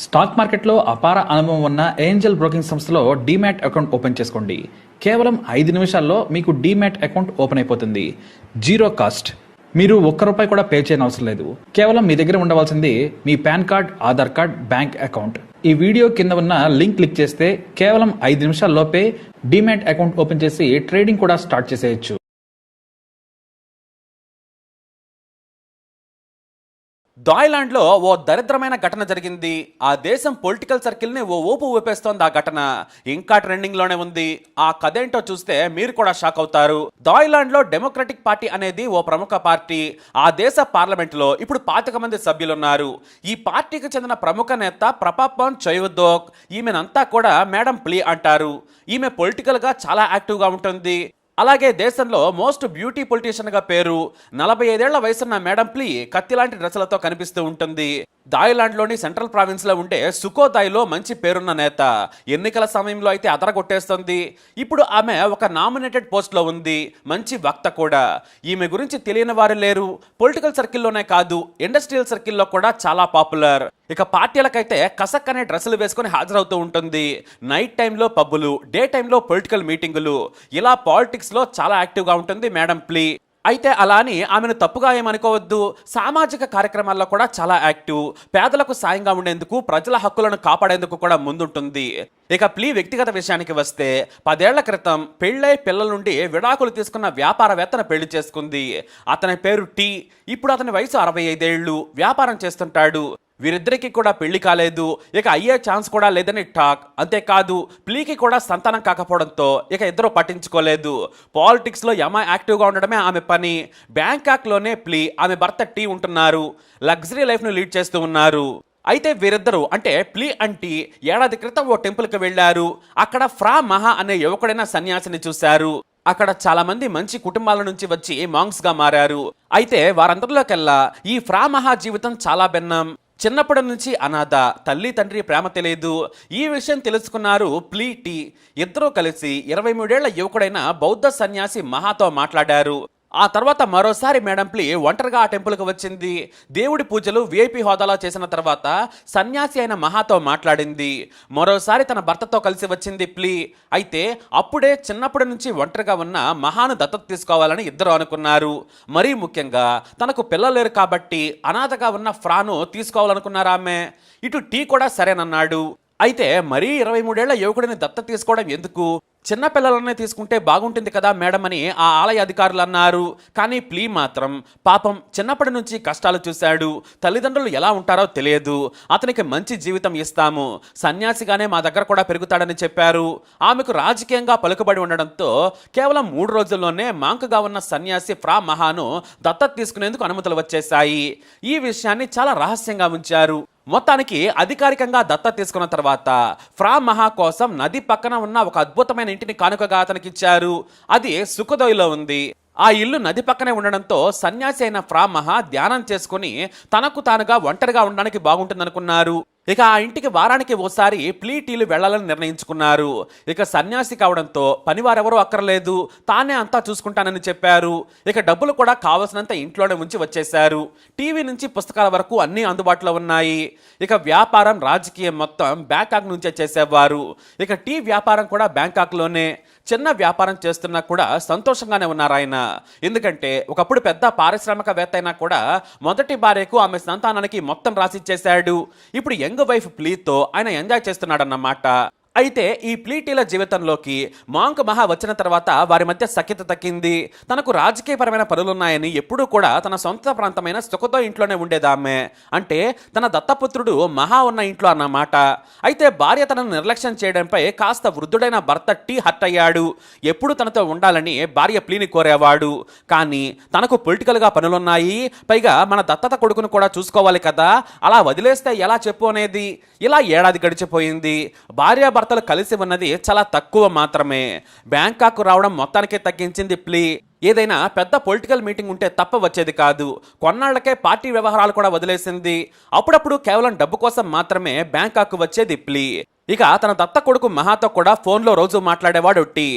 Stock మార్కెట్లో అపార అనుభవం ఉన్న ఏంజల్ బ్రోకింగ్ సంస్థలో డీమ్యాట్ అకౌంట్ ఓపెన్ చేసుకోండి. కేవలం 5 నిమిషాల్లో మీకు డీమ్యాట్ అకౌంట్ ఓపెన్ అయిపోతుంది. Zero cost. మీరు ₹1 కూడా పే చేయని అవసరం లేదు. కేవలం మీ దగ్గర ఉండవలసింది మీ PAN card, Aadhaar card, bank account. ఈ వీడియో కింద ఉన్న లింక్ క్లిక్ చేస్తే కేవలం 5 నిమిషాల్లోపే డీమ్యాట్ అకౌంట్ ఓపెన్ చేసి ట్రేడింగ్ కూడా స్టార్ట్ చేసేయచ్చు. థాయిలాండ్లో ఓ దరిద్రమైన ఘటన జరిగింది. ఆ దేశం పొలిటికల్ సర్కిల్ని ఓ ఊపు ఊపేస్తోంది. ఆ ఘటన ఇంకా ట్రెండింగ్లోనే ఉంది. ఆ కథ ఏంటో చూస్తే మీరు కూడా షాక్ అవుతారు. థాయిలాండ్లో డెమోక్రటిక్ పార్టీ అనేది ఓ ప్రముఖ పార్టీ. ఆ దేశ పార్లమెంట్లో ఇప్పుడు 25 మంది సభ్యులున్నారు. ఈ పార్టీకి చెందిన ప్రముఖ నేత ప్రపాపన్ చొయుదోక్. ఈమెనంతా కూడా మేడం ప్లీ అంటారు. ఈమె పొలిటికల్గా చాలా యాక్టివ్గా ఉంటుంది. అలాగే దేశంలో మోస్ట్ బ్యూటీ పొలిటీషియన్ గా పేరు. 45 ఏళ్ల వయసున్న మేడం ప్లీ కత్తి లాంటి డ్రెస్సులతో కనిపిస్తూ ఉంటుంది. థాయిలాండ్లోని సెంట్రల్ ప్రావిన్స్ లో ఉండే సుకోదాయిలో మంచి పేరున్న నేత. ఎన్నికల సమయంలో అయితే అదరగొట్టేస్తుంది. ఇప్పుడు ఆమె ఒక నామినేటెడ్ పోస్ట్ లో ఉంది. మంచి వక్త కూడా. ఈమె గురించి తెలియని వారు లేరు. పొలిటికల్ సర్కిల్లోనే కాదు, ఇండస్ట్రియల్ సర్కిల్లో కూడా చాలా పాపులర్. ఇక పార్టీలకైతే కసక్ అనే డ్రెస్సులు వేసుకుని హాజరవుతూ ఉంటుంది. నైట్ టైంలో పబ్బులు, డే టైంలో పొలిటికల్ మీటింగులు, ఇలా పాలిటిక్స్ లో చాలా యాక్టివ్గా ఉంటుంది మేడం ప్లీ. అయితే అలా అని ఆమెను తప్పుగా ఏమనుకోవద్దు. సామాజిక కార్యక్రమాల్లో కూడా చాలా యాక్టివ్. పేదలకు సాయంగా ఉండేందుకు, ప్రజల హక్కులను కాపాడేందుకు కూడా ముందుంటుంది. ఇక ప్లీ వ్యక్తిగత విషయానికి వస్తే 10 ఏళ్ల క్రితం పెళ్ళై పిల్లల నుండి విడాకులు తీసుకున్న వ్యాపారవేత్తను పెళ్లి చేసుకుంది. అతని పేరు టీ. ఇప్పుడు అతని వయసు 65 ఏళ్లు. వ్యాపారం చేస్తుంటాడు. వీరిద్దరికి కూడా పెళ్లి కాలేదు. ఇక అయ్యే ఛాన్స్ కూడా లేదని టాక్. అంతేకాదు ప్లీకి కూడా సంతానం కాకపోవడంతో ఇక ఇద్దరు పట్టించుకోలేదు. పాలిటిక్స్లో యమ యాక్టివ్గా ఉండడమే ఆమె పని. బ్యాంకాక్లోనే ప్లీ, ఆమె భర్త టీ ఉంటున్నారు. లగ్జరీ లైఫ్ను లీడ్ చేస్తూ ఉన్నారు. అయితే వీరిద్దరూ అంటే ప్లీ అంటీ ఏడాది క్రితం ఓ టెంపుల్కి వెళ్లారు. అక్కడ ఫ్రా మహా అనే యువకుడైన సన్యాసిని చూశారు. అక్కడ చాలా మంది మంచి కుటుంబాల నుంచి వచ్చి మాంగ్స్ గా మారారు. అయితే వారందరిలోకెల్లా ఈ ఫ్రా మహా జీవితం చాలా భిన్నం. చిన్నప్పటి నుంచి అనాథ, తల్లి తండ్రి ప్రేమ తెలియదు. ఈ విషయం తెలుసుకున్నారు ప్లీ టీ. ఇద్దరూ కలిసి 23 ఏళ్ల యువకుడైన బౌద్ధ సన్యాసి మహాతో మాట్లాడారు. ఆ తర్వాత మరోసారి మేడం ప్లీ ఒంటరిగా ఆ టెంపుల్కి వచ్చింది. దేవుడి పూజలు విఐపి హోదాలో చేసిన తర్వాత సన్యాసి అయిన మహాతో మాట్లాడింది. మరోసారి తన భర్తతో కలిసి వచ్చింది ప్లీ. అయితే అప్పుడే చిన్నప్పటి నుంచి ఒంటరిగా ఉన్న మహాను దత్తత తీసుకోవాలని ఇద్దరు అనుకున్నారు. మరీ ముఖ్యంగా తనకు పిల్లలు లేరు కాబట్టి అనాథగా ఉన్న ఫ్రాను తీసుకోవాలనుకున్నారు ఆమె. ఇటు టీ కూడా సరేనన్నాడు. అయితే మరీ 23 ఏళ్ల యువకుడిని దత్తత తీసుకోవడం ఎందుకు, చిన్న పిల్లలనే తీసుకుంటే బాగుంటుంది కదా మేడం అని ఆ ఆలయ అధికారులు అన్నారు. కానీ ప్లీ మాత్రం పాపం చిన్నప్పటి నుంచి కష్టాలు చూశాడు. తల్లిదండ్రులు ఎలా ఉంటారో తెలియదు. అతనికి మంచి జీవితం ఇస్తాము, సన్యాసిగానే మా దగ్గర కూడా పెరుగుతాడని చెప్పారు. ఆమెకు రాజకీయంగా పలుకుబడి ఉండడంతో కేవలం 3 రోజుల్లోనే మాంకుగా ఉన్న సన్యాసి ఫ్రా మహాను దత్తత తీసుకునేందుకు అనుమతులు వచ్చేశాయి. ఈ విషయాన్ని చాలా రహస్యంగా ఉంచారు. మొత్తానికి అధికారికంగా దత్తత తీసుకున్న తర్వాత ఫ్రా మహా కోసం నది పక్కన ఉన్న ఒక అద్భుతమైన ఇంటిని కానుకగా అతనికి ఇచ్చారు. అది సుఖదోయిలో ఉంది. ఆ ఇల్లు నది పక్కనే ఉండడంతో సన్యాసి అయిన ఫ్రా మహా ధ్యానం చేసుకుని తనకు తానుగా ఒంటరిగా ఉండడానికి బాగుంటుందనుకున్నారు. ఇక ఆ ఇంటికి వారానికి ఓసారి ప్లీ టీలు వెళ్లాలని నిర్ణయించుకున్నారు. ఇక సన్యాసి కావడంతో పనివారెవరూ అక్కర్లేదు, తానే అంతా చూసుకుంటానని చెప్పారు. ఇక డబ్బులు కూడా కావలసినంత ఇంట్లోనే ఉంచి వచ్చేశారు. టీవీ నుంచి పుస్తకాల వరకు అన్నీ అందుబాటులో ఉన్నాయి. ఇక వ్యాపారం, రాజకీయం మొత్తం బ్యాంకాక్ నుంచే చేసేవారు. ఇక టీ వ్యాపారం కూడా బ్యాంకాక్లోనే. చిన్న వ్యాపారం చేస్తున్నా కూడా సంతోషంగానే ఉన్నారు ఆయన. ఎందుకంటే ఒకప్పుడు పెద్ద పారిశ్రామికవేత్త అయినా కూడా మొదటి భార్యకు ఆమె సంతానానికి మొత్తం రాసిచ్చేశాడు. ఇప్పుడు యంగ్ వైఫ్ ప్లీతో ఆయన ఎంజాయ్ చేస్తున్నాడన్నమాట. అయితే ఈ ప్లీటీల జీవితంలోకి మాంక్ మహా వచ్చిన తర్వాత వారి మధ్య సఖ్యత తగ్గింది. తనకు రాజకీయపరమైన పనులున్నాయని ఎప్పుడూ కూడా తన సొంత ప్రాంతమైన సుఖతో ఇంట్లోనే ఉండేదామె. అంటే తన దత్తపుత్రుడు మహా ఉన్న ఇంట్లో అన్నమాట. అయితే భార్య తనను నిర్లక్ష్యం చేయడంపై కాస్త వృద్ధుడైన భర్త టీ హర్ట్ అయ్యాడు. ఎప్పుడు తనతో ఉండాలని భార్య ప్లీని కోరేవాడు. కానీ తనకు పొలిటికల్గా పనులున్నాయి, పైగా మన దత్తత కొడుకును కూడా చూసుకోవాలి కదా, అలా వదిలేస్తే ఎలా చెప్పు అనేది. ఇలా ఏడాది గడిచిపోయింది. భార్య భర్తలు కలిసి ఉన్నది చాలా తక్కువ మాత్రమే. బ్యాంకాక్ రావడం మొత్తానికే తగ్గించింది ప్లీ. ఏదైనా పెద్ద పొలిటికల్ మీటింగ్ ఉంటే తప్ప వచ్చేది కాదు. కొన్నాళ్లకే పార్టీ వ్యవహారాలు కూడా వదిలేసింది. అప్పుడప్పుడు కేవలం డబ్బు కోసం మాత్రమే బ్యాంకాక్ వచ్చేది ప్లీ. ఇక తన దత్త కొడుకు మహాతో కూడా ఫోన్లో రోజు మాట్లాడేవాడు టీ.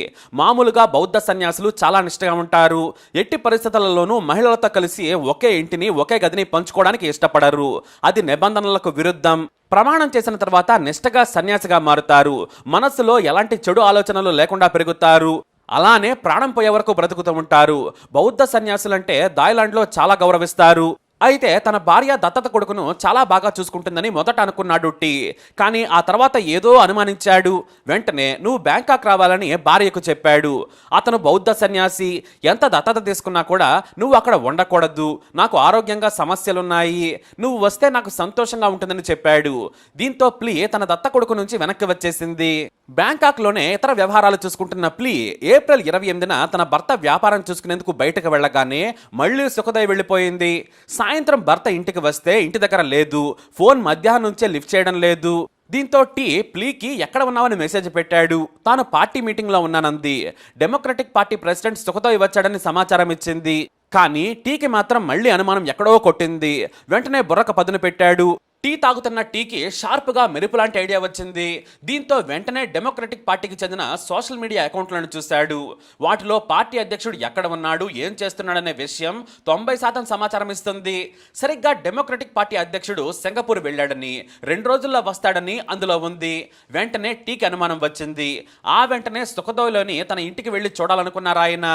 మామూలుగా బౌద్ధ సన్యాసులు చాలా నిష్ఠగా ఉంటారు. ఎట్టి పరిస్థితులలోనూ మహిళలతో కలిసి ఒకే ఇంటిని ఒకే గదిని పంచుకోవడానికి ఇష్టపడరు. అది నిబంధనలకు విరుద్ధం. ప్రమాణం చేసిన తర్వాత నిష్ఠగా సన్యాసిగా మారుతారు. మనస్సులో ఎలాంటి చెడు ఆలోచనలు లేకుండా పెరుగుతారు. అలానే ప్రాణం పోయే వరకు బ్రతుకుతూ ఉంటారు. బౌద్ధ సన్యాసులంటే థాయిలాండ్లో చాలా గౌరవిస్తారు. అయితే తన భార్య దత్తత కొడుకును చాలా బాగా చూసుకుంటుందని మొదట అనుకున్నాడు టీ. కానీ ఆ తర్వాత ఏదో అనుమానించాడు. వెంటనే నువ్వు బ్యాంకాక్ రావాలని భార్యకు చెప్పాడు. అతను బౌద్ధ సన్యాసి. ఎంత దత్తత తీసుకున్నా కూడా నువ్వు అక్కడ ఉండకూడదు, నాకు ఆరోగ్యంగా సమస్యలున్నాయి, నువ్వు వస్తే నాకు సంతోషంగా ఉంటుందని చెప్పాడు. దీంతో ప్లీ తన దత్త కొడుకు నుంచి వెనక్కి వచ్చేసింది. బ్యాంకాక్ లోనే ఇతర వ్యవహారాలు చూసుకుంటున్న ప్లీ ఏప్రిల్ 28న తన భర్త వ్యాపారం చూసుకునేందుకు బయటకు వెళ్ళగానే మళ్ళీ సుఖదయ వెళ్ళిపోయింది. సాయంత్రం భర్త ఇంటికి వస్తే ఇంటి దగ్గర లేదు. ఫోన్ మధ్యాహ్నం నుంచే లిఫ్ట్ చేయడం లేదు. దీంతో టీ ప్లీకి ఎక్కడ ఉన్నావని మెసేజ్ పెట్టాడు. తాను పార్టీ మీటింగ్ లో ఉన్నానంది. డెమోక్రటిక్ పార్టీ ప్రెసిడెంట్ సుఖదోయ్ వచ్చాడని సమాచారం ఇచ్చింది. కానీ టీకి మాత్రం మళ్ళీ అనుమానం ఎక్కడో కొట్టింది. వెంటనే బుర్రకు పదును పెట్టాడు. టీ తాగుతున్న టీకి షార్ప్గా మెరుపు లాంటి ఐడియా వచ్చింది. దీంతో వెంటనే డెమోక్రటిక్ పార్టీకి చెందిన సోషల్ మీడియా అకౌంట్లను చూశాడు. వాటిలో పార్టీ అధ్యక్షుడు ఎక్కడ ఉన్నాడు, ఏం చేస్తున్నాడనే విషయం 90% సమాచారం ఇస్తుంది. సరిగ్గా డెమోక్రటిక్ పార్టీ అధ్యక్షుడు సింగపూర్ వెళ్ళాడని, 2 రోజుల్లో వస్తాడని అందులో ఉంది. వెంటనే టీకి అనుమానం వచ్చింది. ఆ వెంటనే సుఖదోయ్లోని తన ఇంటికి వెళ్ళి చూడాలనుకున్నారాయన.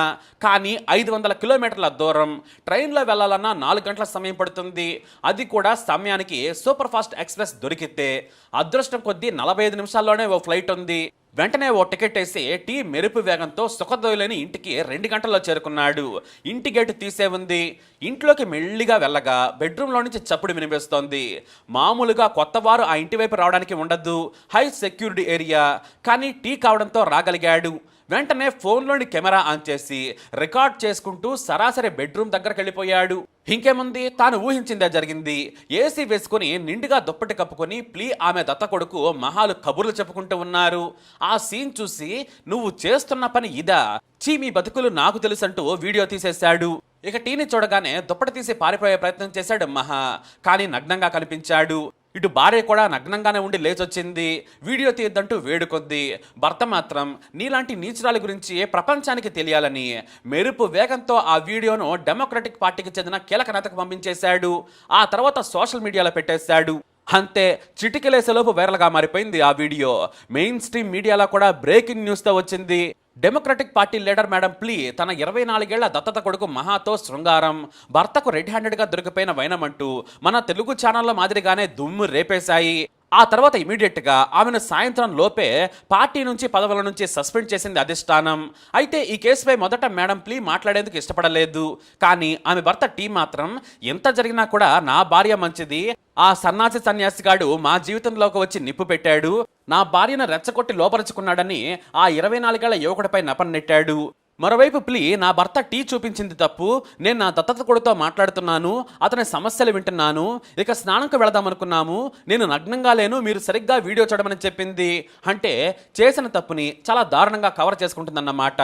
కానీ 500 కిలోమీటర్ల దూరం, ట్రైన్లో వెళ్లాలన్నా 4 గంటల సమయం పడుతుంది. అది కూడా సమయానికి సూపర్ ఫాస్ట్ ఎక్స్ప్రెస్ దొరికితే అదృష్టం కొద్దీ 45 నిమిషాల్లోనే ఓ ఫ్లైట్ ఉంది. వెంటనే ఓ టికెట్ వేసి టీ మెరుపు వేగంతో సుఖదోయ్లేని ఇంటికి 2 గంటల్లో చేరుకున్నాడు. ఇంటి గేటు తీసే ఉంది. ఇంట్లోకి మెల్లిగా వెళ్ళగా బెడ్రూమ్లో నుంచి చప్పుడు వినిపిస్తోంది. మామూలుగా కొత్తవారు ఆ ఇంటి వైపు రావడానికి ఉండదు, హై సెక్యూరిటీ ఏరియా. కానీ టీ కావడంతో రాగలిగాడు. వెంటనే ఫోన్లోని కెమెరా ఆన్ చేసి రికార్డ్ చేసుకుంటూ సరాసరి బెడ్రూమ్ దగ్గరకు వెళ్ళిపోయాడు. ఇంకేముంది, తాను ఊహించిందే జరిగింది. ఏసీ వేసుకుని నిండుగా దుప్పటి కప్పుకొని ప్లీ ఆమె దత్త కొడుకు మహాలు కబుర్లు చెప్పుకుంటూ ఉన్నారు. ఆ సీన్ చూసి నువ్వు చేస్తున్న పని ఇదా, చీ మీ బతుకులు నాకు తెలుసంటూ వీడియో తీసేశాడు. ఇక టీని చూడగానే దుప్పటి తీసి పారిపోయే ప్రయత్నం చేశాడు మహా. కానీ నగ్నంగా కనిపించాడు. ఇటు భార్య కూడా నగ్నంగానే ఉండి లేచొచ్చింది. వీడియో తీయద్దంటూ వేడుకొద్ది. భర్త మాత్రం నీలాంటి నీచురాల గురించి ప్రపంచానికి తెలియాలని మెరుపు వేగంతో ఆ వీడియోను డెమోక్రటిక్ పార్టీకి చెందిన కీలక నేతకు పంపించేశాడు. ఆ తర్వాత సోషల్ మీడియాలో పెట్టేశాడు. అంతే, చిటికెలేసేలోపు వైరల్గా మారిపోయింది ఆ వీడియో. మెయిన్ స్ట్రీమ్ మీడియాలో కూడా బ్రేకింగ్ న్యూస్తో వచ్చింది. డెమోక్రటిక్ పార్టీ లీడర్ మేడం ప్లీ తన 24 ఏళ్ల దత్తత కొడుకు మహాతో శృంగారం, భర్తకు రెడ్ హ్యాండెడ్గా దొరికిపోయిన వైనమంటూ మన తెలుగు ఛానళ్ల మాదిరిగానే దుమ్ము రేపేశాయి. ఆ తర్వాత ఇమీడియట్గా ఆమెను సాయంత్రం లోపే పార్టీ నుంచి పదవుల నుంచి సస్పెండ్ చేసింది అధిష్టానం. అయితే ఈ కేసుపై మొదట మేడం ప్లీ మాట్లాడేందుకు ఇష్టపడలేదు. కానీ ఆమె భర్త టీ మాత్రం ఎంత జరిగినా కూడా నా భార్య మంచిది, ఆ సన్నాసి సన్యాసిగాడు మా జీవితంలోకి వచ్చి నిప్పు పెట్టాడు, నా భార్యను రెచ్చగొట్టి లోపరుచుకున్నాడని ఆ 24 ఏళ్ల యువకుడిపై నెపం నెట్టాడు. మరోవైపు ప్లీ నా భర్త టీ చూపించింది తప్పు, నేను నా దత్తత కొడుకుతో మాట్లాడుతున్నాను, అతని సమస్యలు వింటున్నాను, ఇక స్నానంకు వెళదామనుకున్నాము, నేను నగ్నంగా లేను, మీరు సరిగ్గా వీడియో చూడమని చెప్పింది. అంటే చేసిన తప్పుని చాలా దారుణంగా కవర్ చేసుకుంటుందన్నమాట.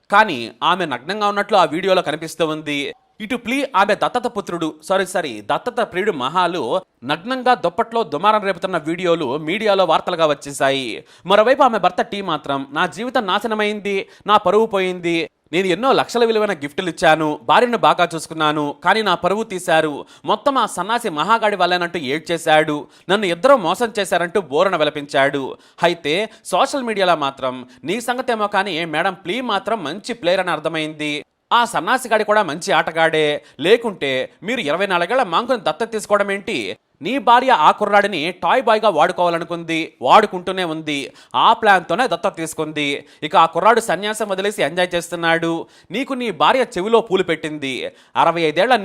కానీ ఆమె నగ్నంగా ఉన్నట్లు ఆ వీడియోలో కనిపిస్తూ ఉంది. ఇటు ప్లీ ఆమె దత్తత పుత్రుడు దత్తత ప్రియుడు మహాలు నగ్నంగా దుప్పట్లో దుమారం రేపుతున్న వీడియోలు మీడియాలో వార్తలుగా వచ్చేశాయి. మరోవైపు ఆమె భర్త టీ మాత్రం నా జీవితం నాశనమైంది, నా పరువు పోయింది, నేను ఎన్నో లక్షల విలువైన గిఫ్టులు ఇచ్చాను, భార్యను బాగా చూసుకున్నాను, కానీ నా పరువు తీశారు, మొత్తం ఆ సన్నాసి మహాగాడి వల్లేనంటూ ఏడ్చేశాడు, నన్ను ఇద్దరూ మోసం చేశారంటూ బోరణ విలపించాడు. అయితే సోషల్ మీడియాలో మాత్రం నీ సంగతేమో కానీ మేడం ప్లీ మాత్రం మంచి ప్లేయర్ అని అర్థమైంది. ఆ సన్నాసిగాడి కూడా మంచి ఆటగాడే, లేకుంటే మీరు 24 ఏళ్ల మాంకుని దత్తత తీసుకోవడం ఏంటి? నీ భార్య ఆ కుర్రాడిని టాయ్ బాయ్గా వాడుకోవాలనుకుంది, వాడుకుంటూనే ఉంది. ఆ ప్లాన్తోనే దత్తత తీసుకుంది. ఇక ఆ కుర్రాడు సన్యాసం వదిలేసి ఎంజాయ్ చేస్తున్నాడు. నీకు నీ భార్య చెవిలో పూలు పెట్టింది. 65 ఏళ్ల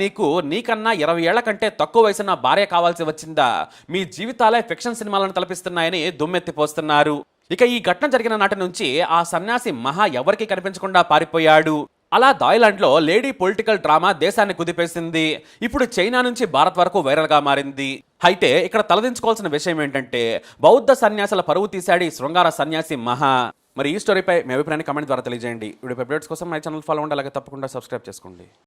నీకన్నా 20 ఏళ్ల కంటే తక్కువ వయసున్న భార్య కావాల్సి వచ్చిందా? మీ జీవితాలే ఫిక్షన్ సినిమాలను తలపిస్తున్నాయని దుమ్మెత్తిపోస్తున్నారు. ఇక ఈ ఘటన జరిగిన నాటి నుంచి ఆ సన్యాసి మహా ఎవరికి కనిపించకుండా పారిపోయాడు. అలా థాయిలాండ్లో లేడీ పొలిటికల్ డ్రామా దేశాన్ని కుదిపేసింది. ఇప్పుడు చైనా నుంచి భారత్ వరకు వైరల్గా మారింది. అయితే ఇక్కడ తలదించుకోవాల్సిన విషయం ఏంటంటే బౌద్ధ సన్యాసుల పరువు తీశాడు ఈ శృంగార సన్యాసి మహా. మరి ఈ స్టోరీపై మీ అభిప్రాయాన్ని కామెంట్ ద్వారా తెలియజేయండి. వీడియో అప్డేట్స్ కోసం మై ఛానల్ ఫాలో అవ్వండి, అలాగే తప్పకుండా సబ్స్క్రైబ్ చేసుకోండి.